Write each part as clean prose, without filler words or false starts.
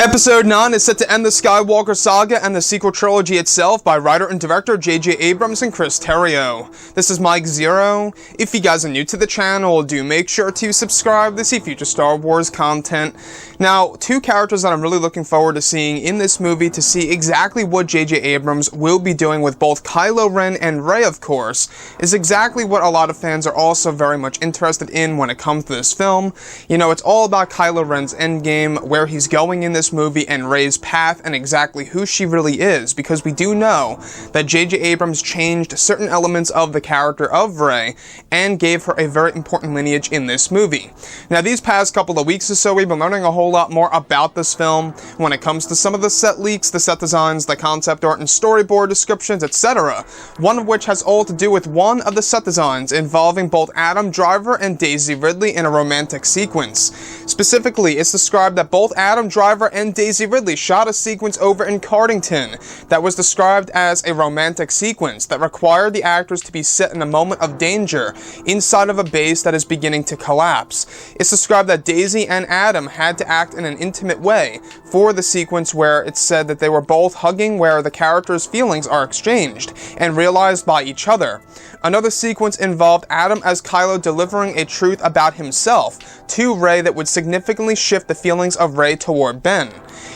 Episode 9 is set to end the Skywalker saga and the sequel trilogy itself by writer and director J.J. Abrams and Chris Terrio. This is Mike Zero. If you guys are new to the channel, do make sure to subscribe to see future Star Wars content. Now, two characters that I'm really looking forward to seeing in this movie to see exactly what J.J. Abrams will be doing with both Kylo Ren and Rey, of course, is exactly what a lot of fans are also very much interested in when it comes to this film. You know, it's all about Kylo Ren's endgame, where he's going in this movie, and Rey's path, and exactly who she really is, because we do know that J.J. Abrams changed certain elements of the character of Rey and gave her a very important lineage in this movie. Now, these past couple of weeks or so, we've been learning a whole lot more about this film when it comes to some of the set leaks, the set designs, the concept art and storyboard descriptions, etc. One of which has all to do with one of the set designs involving both Adam Driver and Daisy Ridley in a romantic sequence. Specifically, it's described that both Adam Driver and Daisy Ridley shot a sequence over in Cardington that was described as a romantic sequence that required the actors to be set in a moment of danger inside of a base that is beginning to collapse. It's described that Daisy and Adam had to act in an intimate way for the sequence where it's said that they were both hugging, where the characters' feelings are exchanged and realized by each other. Another sequence involved Adam as Kylo delivering a truth about himself to Rey that would significantly shift the feelings of Rey toward Ben.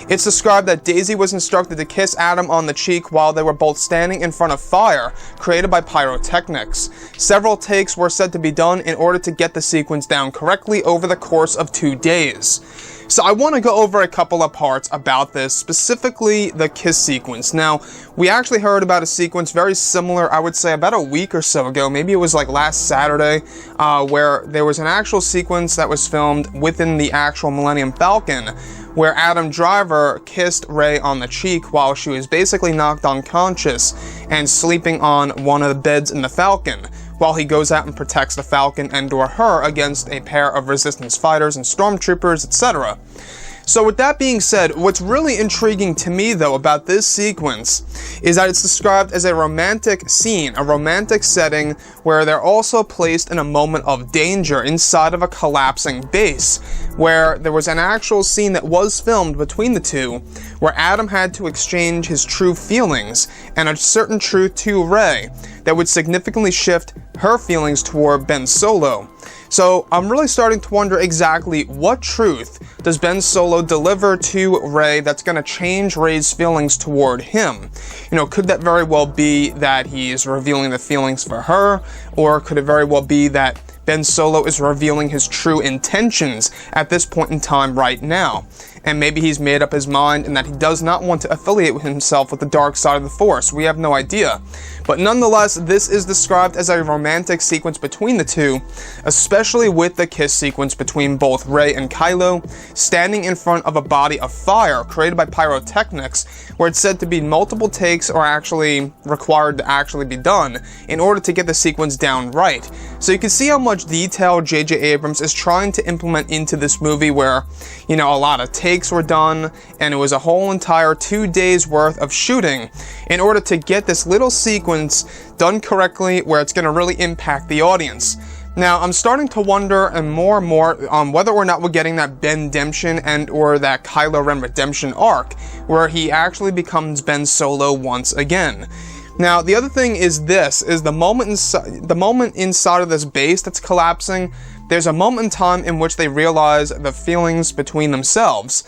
It's described that Daisy was instructed to kiss Adam on the cheek while they were both standing in front of fire created by pyrotechnics. Several takes were said to be done in order to get the sequence down correctly over the course of 2 days. So I want to go over a couple of parts about this, specifically the kiss sequence. Now, we actually heard about a sequence very similar, I would say about a week or so ago, maybe it was like last Saturday, where there was an actual sequence that was filmed within the actual Millennium Falcon, where Adam Driver kissed Rey on the cheek while she was basically knocked unconscious and sleeping on one of the beds in the Falcon, while he goes out and protects the Falcon and/or her against a pair of Resistance fighters and stormtroopers, etc. So with that being said, what's really intriguing to me though about this sequence is that it's described as a romantic scene, a romantic setting where they're also placed in a moment of danger inside of a collapsing base, where there was an actual scene that was filmed between the two where Adam had to exchange his true feelings and a certain truth to Rey that would significantly shift her feelings toward Ben Solo. So I'm really starting to wonder exactly what truth does Ben Solo deliver to Rey that's going to change Rey's feelings toward him. You know, could that very well be that he's revealing the feelings for her, or could it very well be that Ben Solo is revealing his true intentions at this point in time right now? And maybe he's made up his mind and that he does not want to affiliate himself with the dark side of the Force. We have no idea. But nonetheless, this is described as a romantic sequence between the two, especially with the kiss sequence between both Rey and Kylo, standing in front of a body of fire created by pyrotechnics, where it's said to be multiple takes are actually required to actually be done in order to get the sequence down right. So you can see how much detail J.J. Abrams is trying to implement into this movie, where, you know, a lot of takes were done, and it was a whole entire 2 days worth of shooting in order to get this little sequence done correctly where it's going to really impact the audience. Now, I'm starting to wonder and more on whether or not we're getting that Ben-demption and/or that Kylo Ren redemption arc, where he actually becomes Ben Solo once again. Now, the other thing is this, is the moment inside of this base that's collapsing, there's a moment in time in which they realize the feelings between themselves.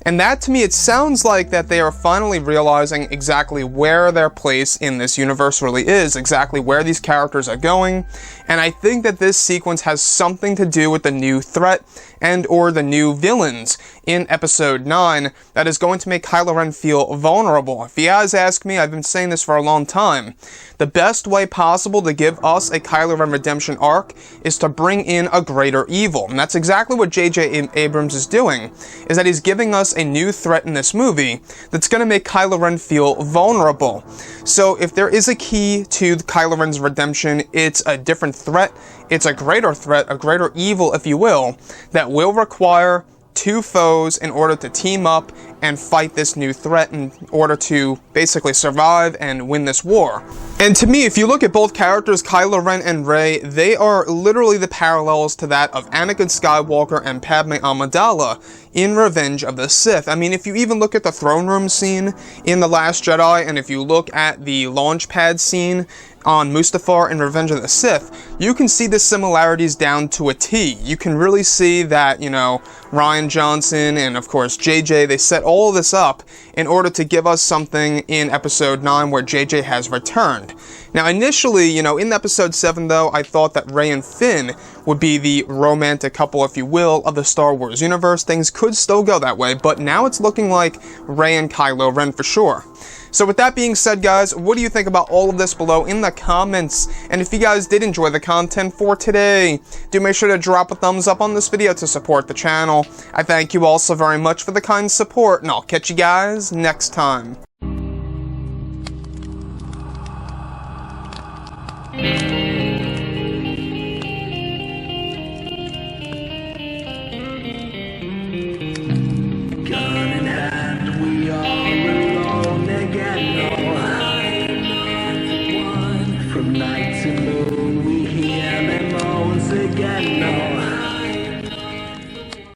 And that, to me, it sounds like that they are finally realizing exactly where their place in this universe really is, exactly where these characters are going, and I think that this sequence has something to do with the new threat and/or the new villains in Episode 9 that is going to make Kylo Ren feel vulnerable. If you guys ask me, I've been saying this for a long time, the best way possible to give us a Kylo Ren redemption arc is to bring in a greater evil, and that's exactly what J.J. Abrams is doing, is that he's giving us a new threat in this movie that's going to make Kylo Ren feel vulnerable. So if there is a key to Kylo Ren's redemption, it's a different threat, it's a greater evil, if you will, that will require two foes in order to team up and fight this new threat in order to basically survive and win this war. And to me, if you look at both characters, Kylo Ren and Rey, they are literally the parallels to that of Anakin Skywalker and Padme Amidala in Revenge of the Sith. I mean, if you even look at the throne room scene in The Last Jedi, and if you look at the launch pad scene on Mustafar in Revenge of the Sith, you can see the similarities down to a T. You can really see that, you know, Rian Johnson and, of course, JJ, they set all of this up in order to give us something in Episode 9 where JJ has returned. Now, initially, you know, in Episode 7, though, I thought that Rey and Finn would be the romantic couple, if you will, of the Star Wars universe. Things could still go that way, but now it's looking like Rey and Kylo Ren for sure. So with that being said, guys, what do you think about all of this below in the comments? And if you guys did enjoy the content for today, do make sure to drop a thumbs up on this video to support the channel. I thank you all so very much for the kind support, and I'll catch you guys next time. From night to moon, we hear them moans again. No.